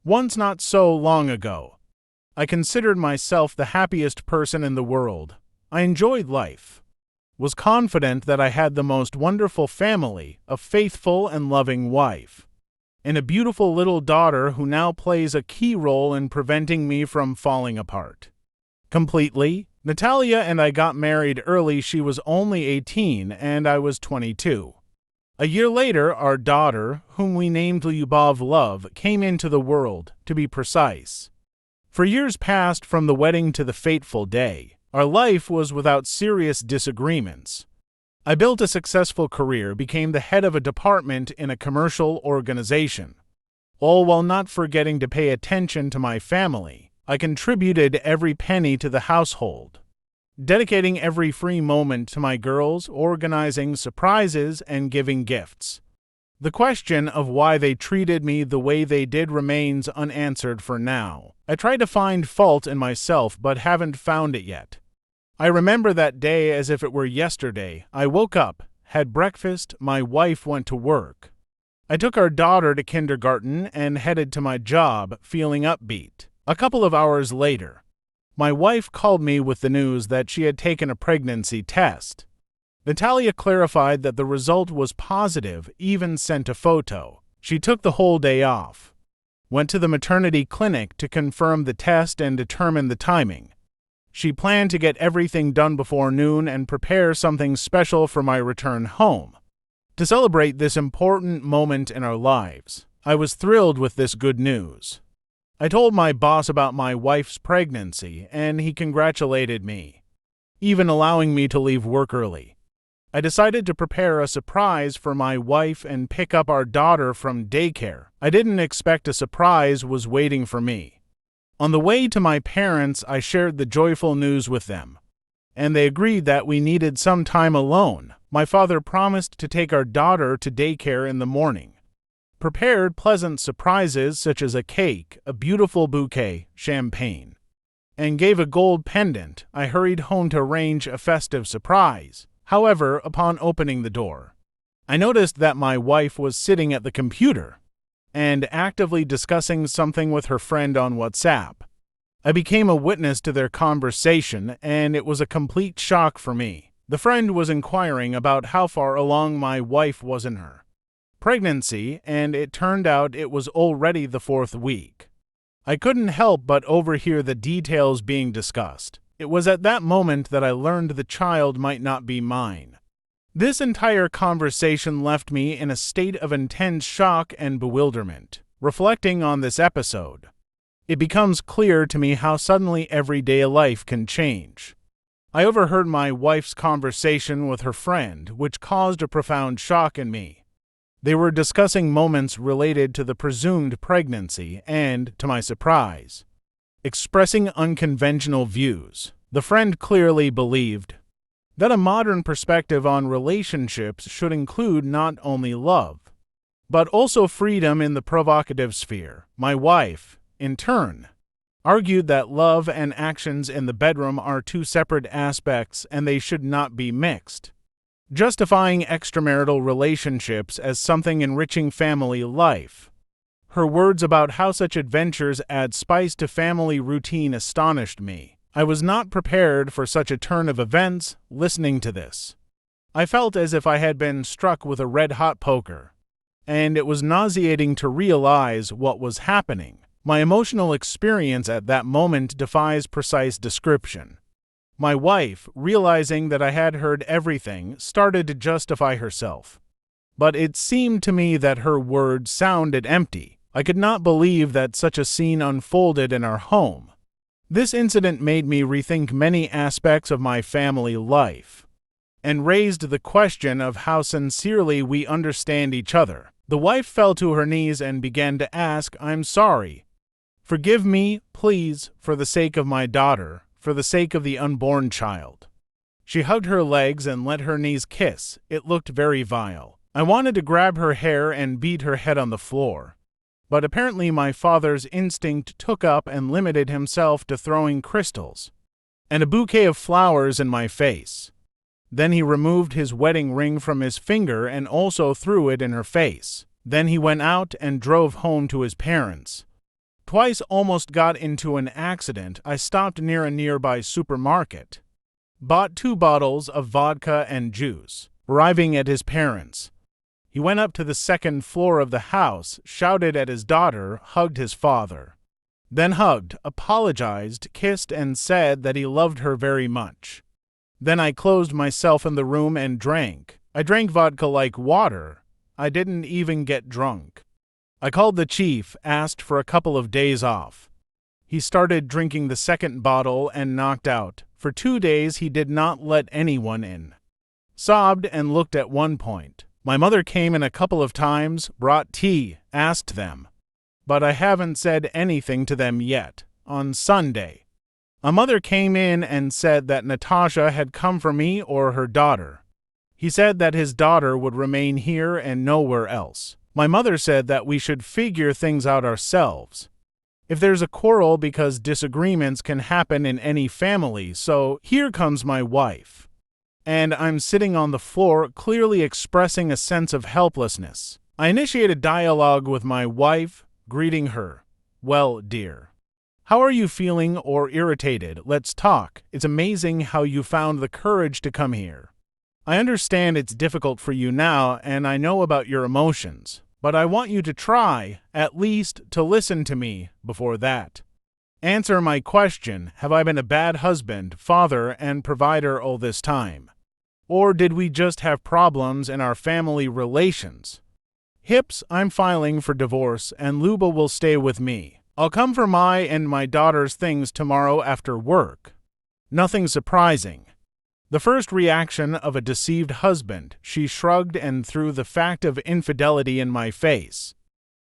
Once not so long ago, I considered myself the happiest person in the world. I enjoyed life, was confident that I had the most wonderful family, a faithful and loving wife, and a beautiful little daughter who now plays a key role in preventing me from falling apart completely. Natalia and I got married early. She was only 18 and I was 22. A year later, our daughter, whom we named Lyubov Love, came into the world, to be precise. For years past, from the wedding to the fateful day, our life was without serious disagreements. I built a successful career, became the head of a department in a commercial organization. All while not forgetting to pay attention to my family, I contributed every penny to the household, dedicating every free moment to my girls, organizing surprises and giving gifts. The question of why they treated me the way they did remains unanswered for now. I try to find fault in myself but haven't found it yet. I remember that day as if it were yesterday. I woke up, had breakfast, my wife went to work. I took our daughter to kindergarten and headed to my job, feeling upbeat. A couple of hours later, my wife called me with the news that she had taken a pregnancy test. Natalia clarified that the result was positive, even sent a photo. She took the whole day off, went to the maternity clinic to confirm the test and determine the timing. She planned to get everything done before noon and prepare something special for my return home. To celebrate this important moment in our lives, I was thrilled with this good news. I told my boss about my wife's pregnancy, and he congratulated me, even allowing me to leave work early. I decided to prepare a surprise for my wife and pick up our daughter from daycare. I didn't expect a surprise was waiting for me. On the way to my parents, I shared the joyful news with them, and they agreed that we needed some time alone. My father promised to take our daughter to daycare in the morning, prepared pleasant surprises such as a cake, a beautiful bouquet, champagne, and gave a gold pendant. I hurried home to arrange a festive surprise. However, upon opening the door, I noticed that my wife was sitting at the computer and actively discussing something with her friend on WhatsApp. I became a witness to their conversation, and it was a complete shock for me. The friend was inquiring about how far along my wife was in her pregnancy, and it turned out it was already the 4th week. I couldn't help but overhear the details being discussed. It was at that moment that I learned the child might not be mine. This entire conversation left me in a state of intense shock and bewilderment. Reflecting on this episode, it becomes clear to me how suddenly everyday life can change. I overheard my wife's conversation with her friend, which caused a profound shock in me. They were discussing moments related to the presumed pregnancy and, to my surprise, expressing unconventional views. The friend clearly believed that a modern perspective on relationships should include not only love, but also freedom in the provocative sphere. My wife, in turn, argued that love and actions in the bedroom are two separate aspects and they should not be mixed, justifying extramarital relationships as something enriching family life. Her words about how such adventures add spice to family routine astonished me. I was not prepared for such a turn of events. Listening to this, I felt as if I had been struck with a red-hot poker, and it was nauseating to realize what was happening. My emotional experience at that moment defies precise description. My wife, realizing that I had heard everything, started to justify herself. But it seemed to me that her words sounded empty. I could not believe that such a scene unfolded in our home. This incident made me rethink many aspects of my family life, and raised the question of how sincerely we understand each other. The wife fell to her knees and began to ask, "I'm sorry. Forgive me, please, for the sake of my daughter, for the sake of the unborn child." She hugged her legs and let her knees kiss. It looked very vile. I wanted to grab her hair and beat her head on the floor, but apparently my father's instinct took up and limited himself to throwing crystals and a bouquet of flowers in my face. Then he removed his wedding ring from his finger and also threw it in her face. Then he went out and drove home to his parents. Twice almost got into an accident. I stopped near a nearby supermarket. Bought 2 bottles of vodka and juice. Arriving at his parents', he went up to the 2nd floor of the house, shouted at his daughter, hugged his father. Then hugged, apologized, kissed, and said that he loved her very much. Then I closed myself in the room and drank. I drank vodka like water. I didn't even get drunk. I called the chief, asked for a couple of days off. He started drinking the 2nd bottle and knocked out. For 2 days he did not let anyone in. Sobbed and looked at one point. My mother came in a couple of times, brought tea, asked them. But I haven't said anything to them yet. On Sunday, a mother came in and said that Natasha had come for me or her daughter. He said that his daughter would remain here and nowhere else. My mother said that we should figure things out ourselves. If there's a quarrel, because disagreements can happen in any family, so here comes my wife. And I'm sitting on the floor, clearly expressing a sense of helplessness. I initiated dialogue with my wife, greeting her. Well, dear. How are you feeling or irritated? Let's talk. It's amazing how you found the courage to come here. I understand it's difficult for you now, and I know about your emotions. But I want you to try, at least, to listen to me before that. Answer my question, have I been a bad husband, father, and provider all this time? Or did we just have problems in our family relations? Hips, I'm filing for divorce, and Luba will stay with me. I'll come for my and my daughter's things tomorrow after work. Nothing surprising. The first reaction of a deceived husband, she shrugged and threw the fact of infidelity in my face.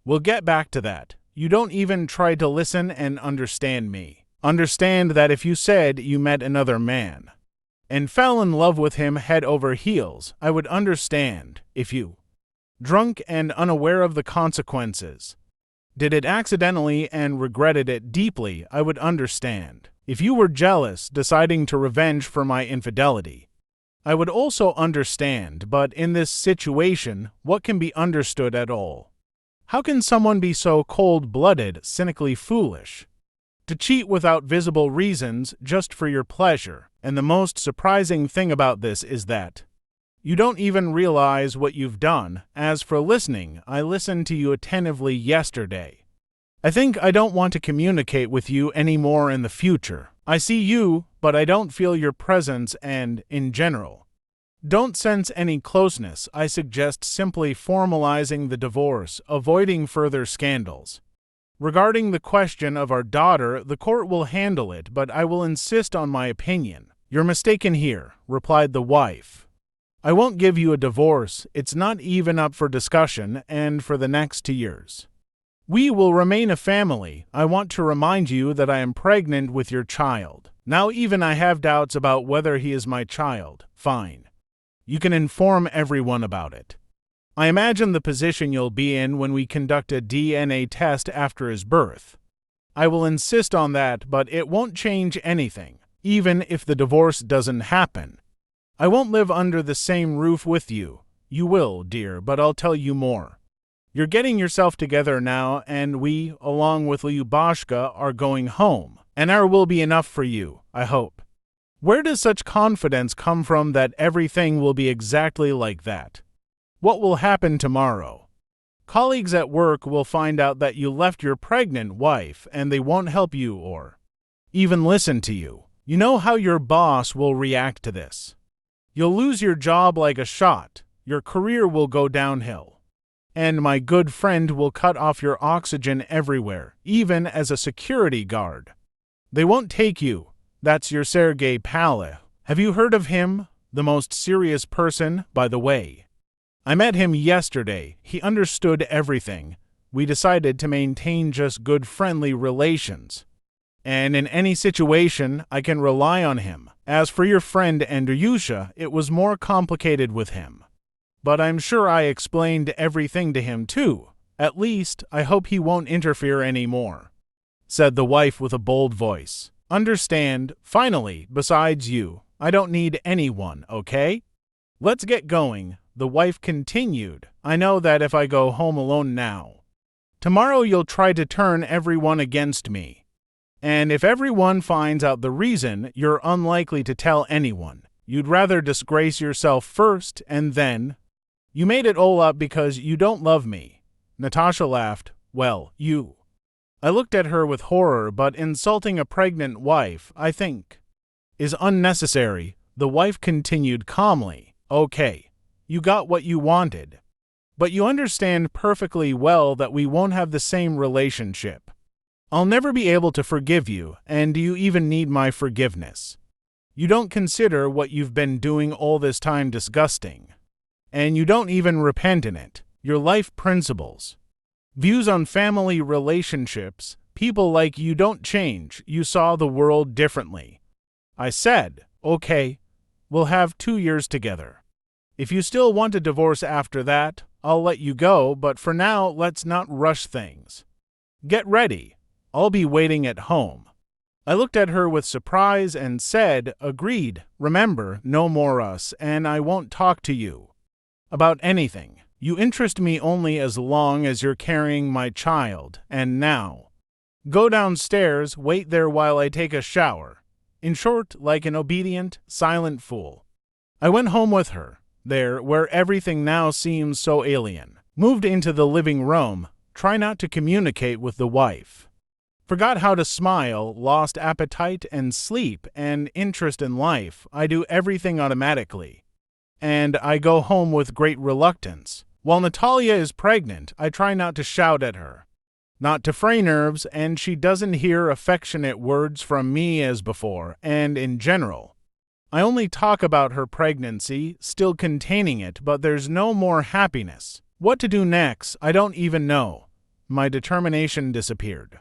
We'll get back to that. You don't even try to listen and understand me. Understand that if you said you met another man and fell in love with him head over heels, I would understand. If you, drunk and unaware of the consequences, did it accidentally and regretted it deeply, I would understand. If you were jealous, deciding to revenge for my infidelity, I would also understand, but in this situation, what can be understood at all? How can someone be so cold-blooded, cynically foolish? To cheat without visible reasons, just for your pleasure. And the most surprising thing about this is that you don't even realize what you've done. As for listening, I listened to you attentively yesterday. I think I don't want to communicate with you anymore in the future. I see you, but I don't feel your presence and, in general, don't sense any closeness. I suggest simply formalizing the divorce, avoiding further scandals. Regarding the question of our daughter, the court will handle it, but I will insist on my opinion. You're mistaken here, replied the wife. I won't give you a divorce. It's not even up for discussion, and for the next 2 years. We will remain a family. I want to remind you that I am pregnant with your child. Now even I have doubts about whether he is my child. Fine. You can inform everyone about it. I imagine the position you'll be in when we conduct a DNA test after his birth. I will insist on that, but it won't change anything, even if the divorce doesn't happen. I won't live under the same roof with you. You will, dear, but I'll tell you more. You're getting yourself together now, and we, along with Lyubashka, are going home, and our will be enough for you, I hope. Where does such confidence come from that everything will be exactly like that? What will happen tomorrow? Colleagues at work will find out that you left your pregnant wife, and they won't help you or even listen to you. You know how your boss will react to this. You'll lose your job like a shot. Your career will go downhill. And my good friend will cut off your oxygen everywhere, even as a security guard. They won't take you. That's your Sergei Palev. Have you heard of him? The most serious person, by the way. I met him yesterday. He understood everything. We decided to maintain just good friendly relations. And in any situation, I can rely on him. As for your friend Andryusha, it was more complicated with him. But I'm sure I explained everything to him too. At least, I hope he won't interfere anymore, said the wife with a bold voice. Understand, finally, besides you, I don't need anyone, okay? Let's get going, the wife continued. I know that if I go home alone now, Tomorrow you'll try to turn everyone against me. And if everyone finds out the reason, you're unlikely to tell anyone. You'd rather disgrace yourself first and then. You made it all up because you don't love me. Natasha laughed. Well, you. I looked at her with horror, but insulting a pregnant wife, I think, is unnecessary. The wife continued calmly. Okay, you got what you wanted. But you understand perfectly well that we won't have the same relationship. I'll never be able to forgive you, and do you even need my forgiveness? You don't consider what you've been doing all this time disgusting. And you don't even repent in it. Your life principles, views on family relationships, people like you don't change. You saw the world differently. I said, okay, we'll have 2 years together. If you still want a divorce after that, I'll let you go, but for now, let's not rush things. Get ready. I'll be waiting at home. I looked at her with surprise and said, agreed. Remember, no more us, and I won't talk to you about anything. You interest me only as long as you're carrying my child, and now. Go downstairs, wait there while I take a shower. In short, like an obedient, silent fool. I went home with her, there where everything now seems so alien. Moved into the living room, try not to communicate with the wife. Forgot how to smile, lost appetite and sleep and interest in life. I do everything automatically. And I go home with great reluctance. While Natalia is pregnant, I try not to shout at her, not to fray nerves, and she doesn't hear affectionate words from me as before, and in general. I only talk about her pregnancy, still containing it, but there's no more happiness. What to do next, I don't even know. My determination disappeared.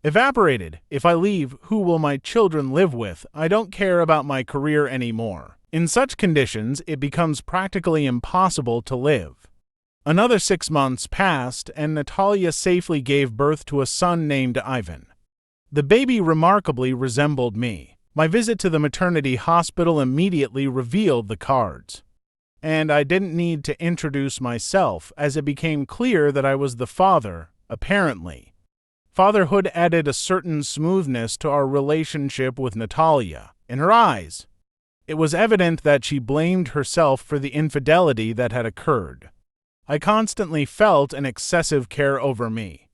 Evaporated. If I leave, who will my children live with? I don't care about my career anymore. In such conditions, it becomes practically impossible to live. Another 6 months passed, and Natalia safely gave birth to a son named Ivan. The baby remarkably resembled me. My visit to the maternity hospital immediately revealed the cards. And I didn't need to introduce myself, as it became clear that I was the father, apparently. Fatherhood added a certain smoothness to our relationship with Natalia. In her eyes, it was evident that she blamed herself for the infidelity that had occurred. I constantly felt an excessive care over me,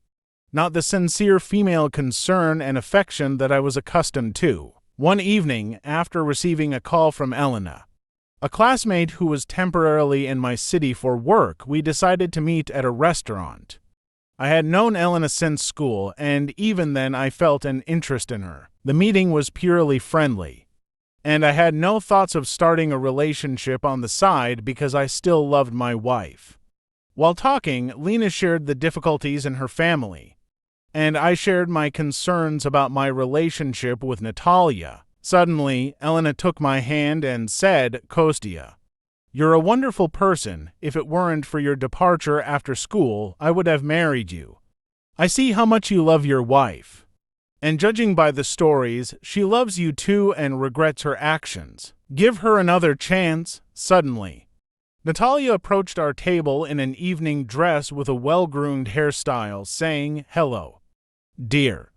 not the sincere female concern and affection that I was accustomed to. One evening, after receiving a call from Elena, a classmate who was temporarily in my city for work, we decided to meet at a restaurant. I had known Elena since school, and even then I felt an interest in her. The meeting was purely friendly, and I had no thoughts of starting a relationship on the side because I still loved my wife. While talking, Lena shared the difficulties in her family, and I shared my concerns about my relationship with Natalia. Suddenly, Elena took my hand and said, Kostya, you're a wonderful person. If it weren't for your departure after school, I would have married you. I see how much you love your wife. And judging by the stories, she loves you too and regrets her actions. Give her another chance. Suddenly, Natalia approached our table in an evening dress with a well-groomed hairstyle, saying, Hello, dear.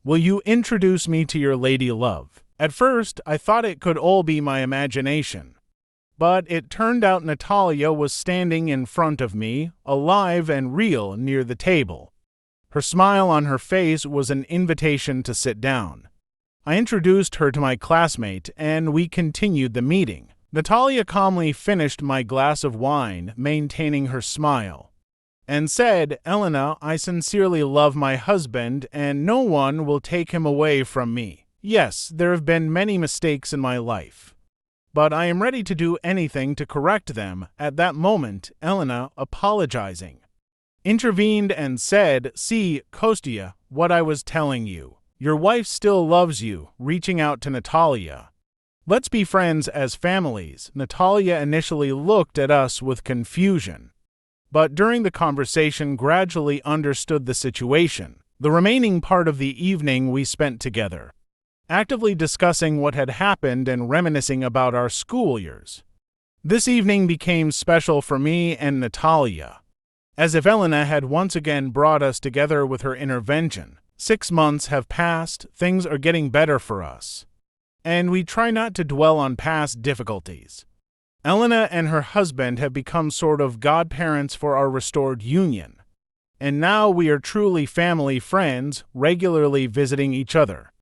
Will you introduce me to your lady love? At first, I thought it could all be my imagination. But it turned out Natalia was standing in front of me, alive and real, near the table. Her smile on her face was an invitation to sit down. I introduced her to my classmate, and we continued the meeting. Natalia calmly finished my glass of wine, maintaining her smile, and said, Elena, I sincerely love my husband, and no one will take him away from me. Yes, there have been many mistakes in my life, but I am ready to do anything to correct them. At that moment, Elena, apologizing, intervened and said, See, Kostya, what I was telling you. Your wife still loves you, reaching out to Natalia. Let's be friends as families. Natalia initially looked at us with confusion, but during the conversation gradually understood the situation. The remaining part of the evening we spent together, actively discussing what had happened and reminiscing about our school years. This evening became special for me and Natalia. As if Elena had once again brought us together with her intervention. 6 months have passed, things are getting better for us. And we try not to dwell on past difficulties. Elena and her husband have become sort of godparents for our restored union. And now we are truly family friends, regularly visiting each other.